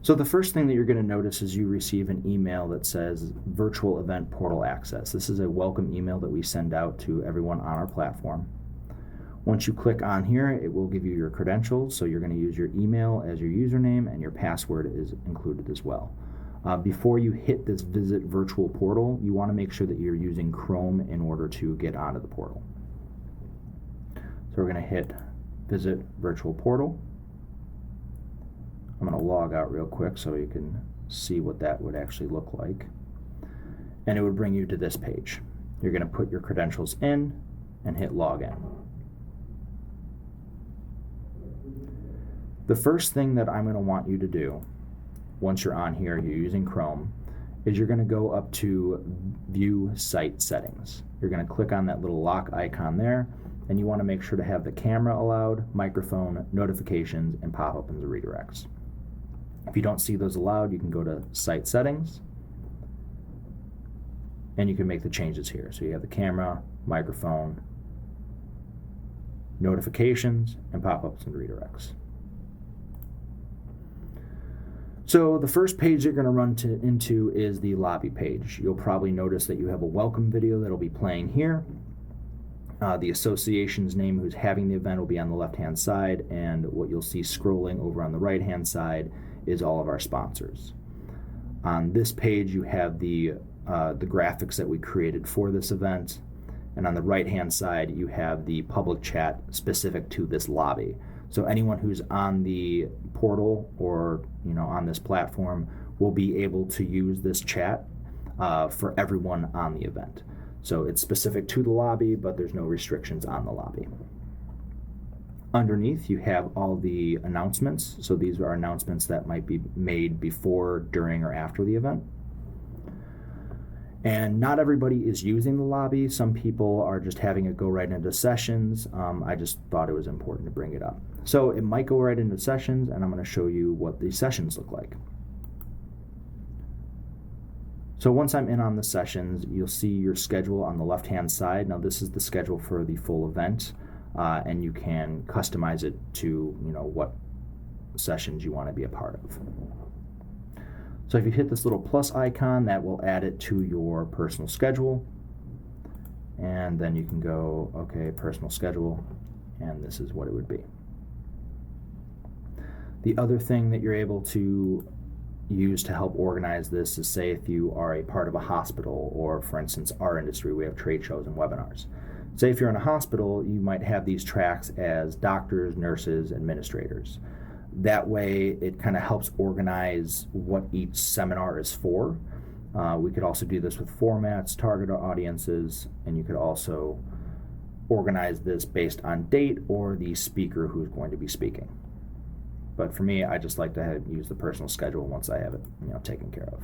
So the first thing that you're going to notice is you receive an email that says Virtual Event Portal Access. This is a welcome email that we send out to everyone on our platform. Once you click on here, it will give you your credentials. So you're going to use your email as your username, and your password is included as well. Before you hit this Visit Virtual Portal, you want to make sure that you're using Chrome in order to get onto the portal. So we're going to hit Visit Virtual Portal. I'm going to log out real quick so you can see what that would actually look like. And it would bring you to this page. You're going to put your credentials in and hit Login. The first thing that I'm going to want you to do once you're on here, you're using Chrome, is you're going to go up to View Site Settings. You're going to click on that little lock icon there, and you want to make sure to have the camera allowed, microphone, notifications, and pop-up and redirects. If you don't see those allowed, you can go to Site Settings, and you can make the changes here. So you have the camera, microphone, notifications, and pop-ups and redirects. So the first page you're going to run into is the lobby page. You'll probably notice that you have a welcome video that'll be playing here. The association's name who's having the event will be on the left-hand side, and what you'll see scrolling over on the right-hand side is all of our sponsors. On this page, you have the graphics that we created for this event, and on the right-hand side, you have the public chat specific to this lobby. So anyone who's on the portal or on this platform will be able to use this chat for everyone on the event. So it's specific to the lobby, but there's no restrictions on the lobby. Underneath, you have all the announcements. So these are announcements that might be made before, during, or after the event. And not everybody is using the lobby. Some people are just having it go right into sessions. I just thought it was important to bring it up. So it might go right into sessions, and I'm going to show you what the sessions look like. So once I'm in on the sessions, you'll see your schedule on the left-hand side. Now this is the schedule for the full event, and you can customize it to what sessions you want to be a part of. So if you hit this little plus icon, that will add it to your personal schedule. And then you can go, okay, personal schedule, and this is what it would be. The other thing that you're able to use to help organize this is, say, if you are a part of a hospital, or for instance, our industry, we have trade shows and webinars. Say if you're in a hospital, you might have these tracks as doctors, nurses, administrators. That way, it kind of helps organize what each seminar is for. We could also do this with formats, target audiences, and you could also organize this based on date or the speaker who's going to be speaking. But for me, I just like to use the personal schedule once I have it taken care of.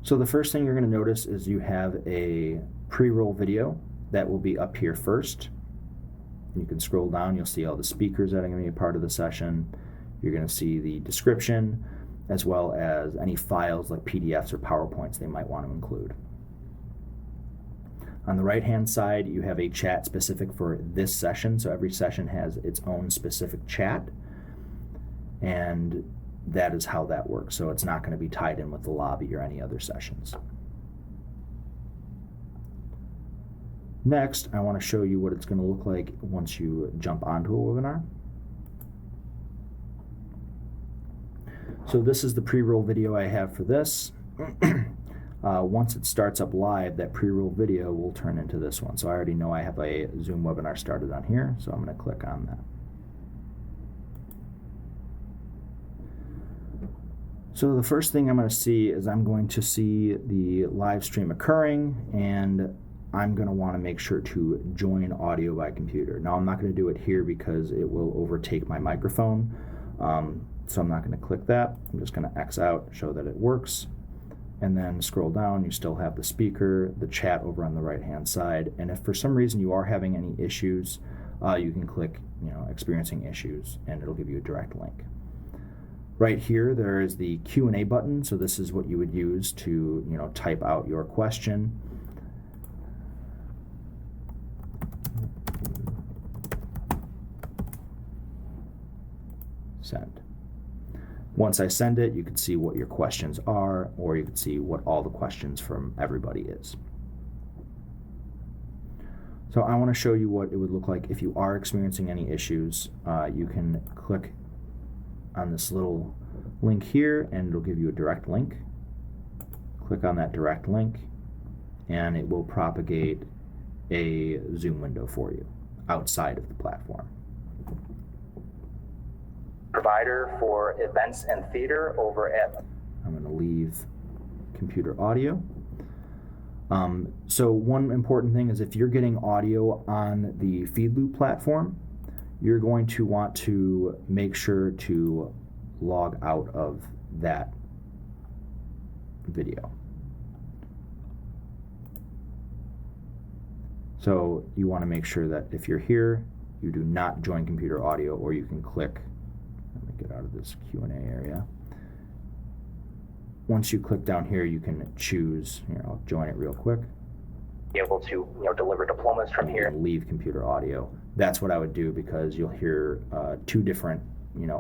So the first thing you're going to notice is you have a pre-roll video that will be up here first. You can scroll down, you'll see all the speakers that are going to be a part of the session. You're going to see the description, as well as any files like PDFs or PowerPoints they might want to include. On the right-hand side, you have a chat specific for this session. So every session has its own specific chat, and that is how that works. So it's not going to be tied in with the lobby or any other sessions. Next, I want to show you what it's going to look like once you jump onto a webinar. So this is the pre-roll video I have for this. Once it starts up live, that pre-roll video will turn into this one. So I already know I have a Zoom webinar started on here, so I'm going to click on that. So the first thing I'm going to see is I'm going to see the live stream occurring, and I'm going to want to make sure to join audio by computer. Now I'm not going to do it here because it will overtake my microphone, so I'm not going to click that. I'm just going to X out, show that it works, and then scroll down. You still have the speaker, the chat over on the right-hand side, and if for some reason you are having any issues, you can click, experiencing issues, and it'll give you a direct link. Right here, there is the Q&A button, so this is what you would use to, type out your question. Send. Once I send it, you can see what your questions are, or you can see what all the questions from everybody is. So I want to show you what it would look like if you are experiencing any issues. You can click on this little link here and it'll give you a direct link. Click on that direct link and it will propagate a Zoom window for you outside of the platform. Provider for events and theater over at... I'm going to leave computer audio. So one important thing is if you're getting audio on the Feedloop platform, you're going to want to make sure to log out of that video. So you want to make sure that if you're here, you do not join computer audio, or you can click, let me get out of this Q&A area. Once you click down here, you can choose, here, I'll join it real quick. Be able to deliver diplomas from here. Leave computer audio. That's what I would do, because you'll hear two different,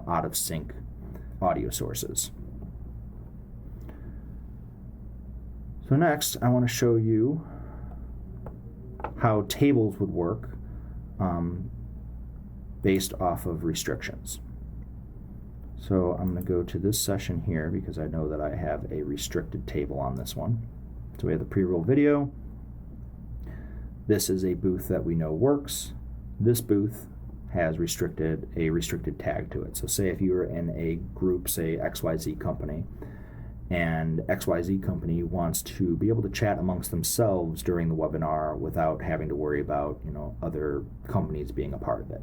out of sync audio sources. So next, I want to show you how tables would work based off of restrictions. So I'm going to go to this session here because I know that I have a restricted table on this one. So we have the pre-roll video. This is a booth that we know works. This booth has a restricted tag to it. So say if you were in a group, say XYZ company, and XYZ company wants to be able to chat amongst themselves during the webinar without having to worry about other companies being a part of it.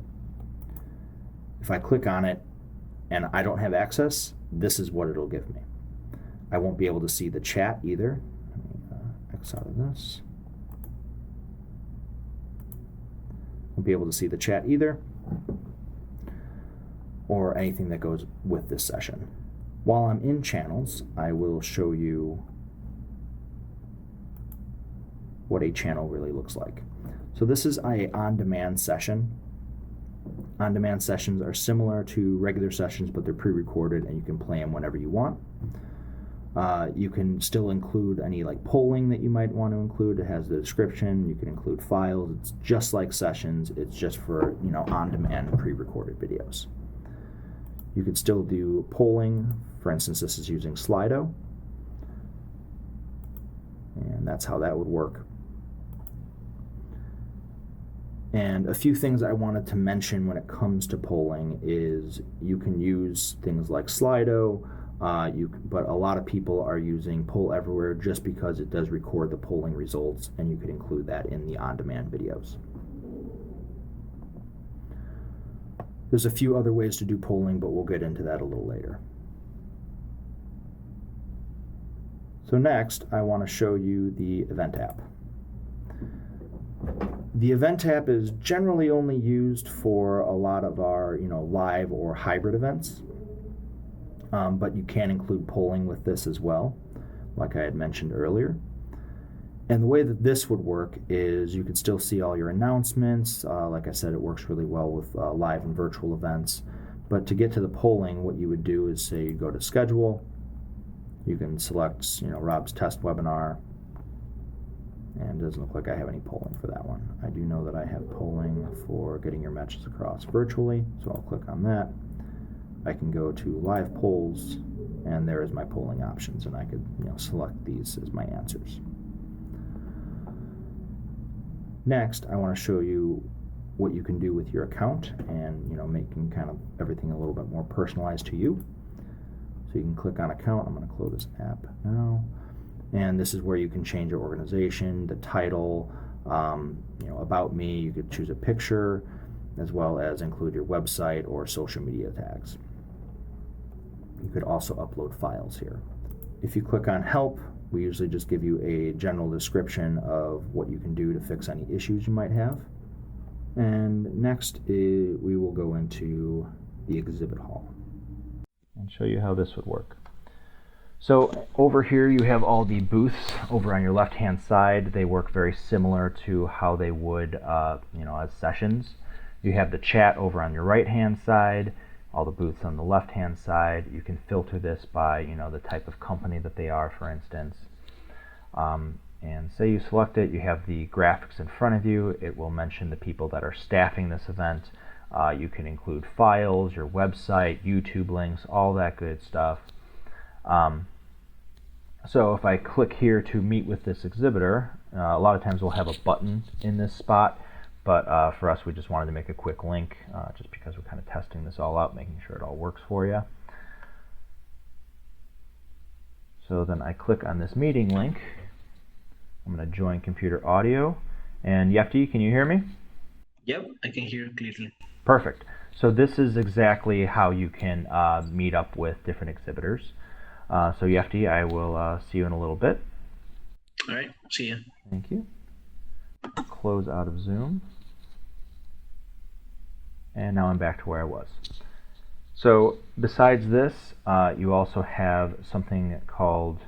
If I click on it and I don't have access, this is what it'll give me. I won't be able to see the chat either. Let me X out of this. Won't be able to see the chat either, or anything that goes with this session. While I'm in channels, I will show you what a channel really looks like. So this is a on-demand session. On-demand sessions are similar to regular sessions, but they're pre-recorded and you can play them whenever you want. You can still include any polling that you might want to include. It has the description. You can include files. It's just like sessions. It's just for on-demand pre-recorded videos. You could still do polling. For instance, this is using Slido, and that's how that would work. And a few things I wanted to mention when it comes to polling is you can use things like Slido, but a lot of people are using Poll Everywhere just because it does record the polling results, and you could include that in the on-demand videos. There's a few other ways to do polling, but we'll get into that a little later. So next, I want to show you the event app. The event app is generally only used for a lot of our live or hybrid events, but you can include polling with this as well, like I had mentioned earlier. And the way that this would work is you could still see all your announcements. Like I said, it works really well with live and virtual events. But to get to the polling, what you would do is say you go to schedule. You can select Rob's test webinar. And it doesn't look like I have any polling for that one. I do know that I have polling for getting your matches across virtually, so I'll click on that. I can go to live polls, and there is my polling options, and I could select these as my answers. Next, I want to show you what you can do with your account and making kind of everything a little bit more personalized to you. So you can click on account. I'm going to close this app now. And this is where you can change your organization, the title, about me. You could choose a picture, as well as include your website or social media tags. You could also upload files here. If you click on help, we usually just give you a general description of what you can do to fix any issues you might have. And next, we will go into the exhibit hall and show you how this would work. So over here you have all the booths over on your left hand side. They work very similar to how they would as sessions. You have the chat over on your right hand side, all the booths on the left-hand side. You can filter this by, the type of company that they are, for instance. And say you select it, you have the graphics in front of you. It will mention the people that are staffing this event. You can include files, your website, YouTube links, all that good stuff. So if I click here to meet with this exhibitor, a lot of times we'll have a button in this spot, but for us we just wanted to make a quick link just because we're kind of testing this all out, making sure it all works for you. So then I click on this meeting link. I'm going to join computer audio. And Yefty, can you hear me? Yep, I can hear you clearly. Perfect. So this is exactly how you can meet up with different exhibitors. So Yefty, I will see you in a little bit. All right, see ya. Thank you. Close out of Zoom. And now I'm back to where I was. So besides this, you also have something called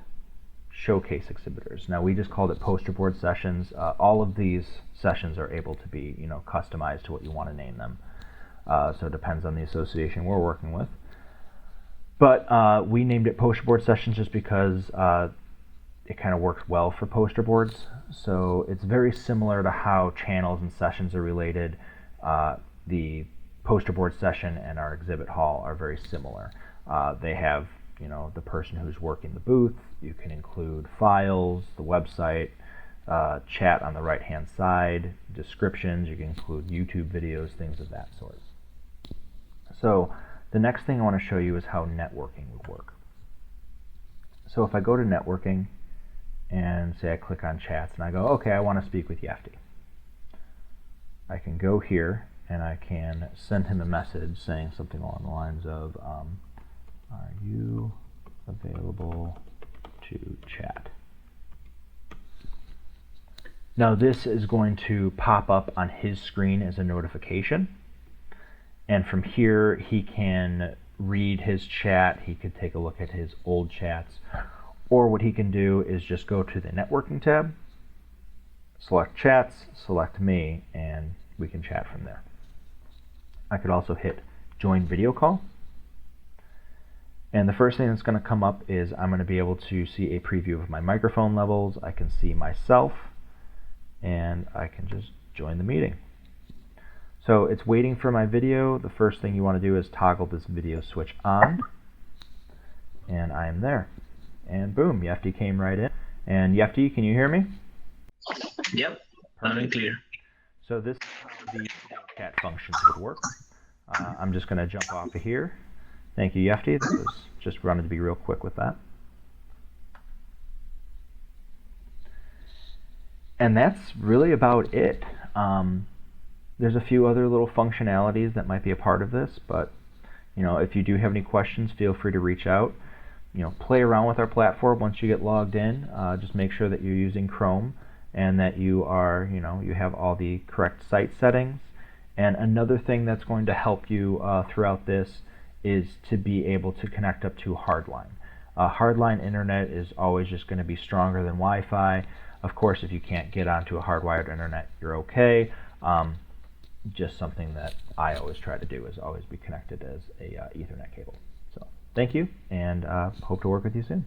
showcase exhibitors. Now we just called it poster board sessions. All of these sessions are able to be, customized to what you want to name them. So it depends on the association we're working with. But we named it poster board sessions just because it kind of works well for poster boards. So it's very similar to how channels and sessions are related. The poster board session and our exhibit hall are very similar. They have the person who's working the booth. You can include files, the website, chat on the right hand side, descriptions. You can include YouTube videos, things of that sort. So the next thing I want to show you is how networking would work. So if I go to networking and say I click on chats and I go, okay, I want to speak with Yefty. I can go here and I can send him a message saying something along the lines of, are you available to chat? Now this is going to pop up on his screen as a notification, and from here he can read his chat. He could take a look at his old chats, or what he can do is just go to the networking tab, select chats, select me, and we can chat from there. I could also hit join video call. And the first thing that's going to come up is I'm going to be able to see a preview of my microphone levels. I can see myself, and I can just join the meeting. So it's waiting for my video. The first thing you want to do is toggle this video switch on, and I am there. And boom, Yefty came right in. And Yefty, can you hear me? Yep, loud and clear. So this is how the chat functions would work. I'm just going to jump off of here. Thank you, Yefty. That was just wanted to be real quick with that. And that's really about it. There's a few other little functionalities that might be a part of this, but if you do have any questions, feel free to reach out. Play around with our platform once you get logged in. Just make sure that you're using Chrome and that you are, you have all the correct site settings. And another thing that's going to help you throughout this is to be able to connect up to hardline. Hardline internet is always just going to be stronger than Wi-Fi. Of course, if you can't get onto a hardwired internet, you're okay. Just something that I always try to do is always be connected as a Ethernet cable. So thank you, and hope to work with you soon.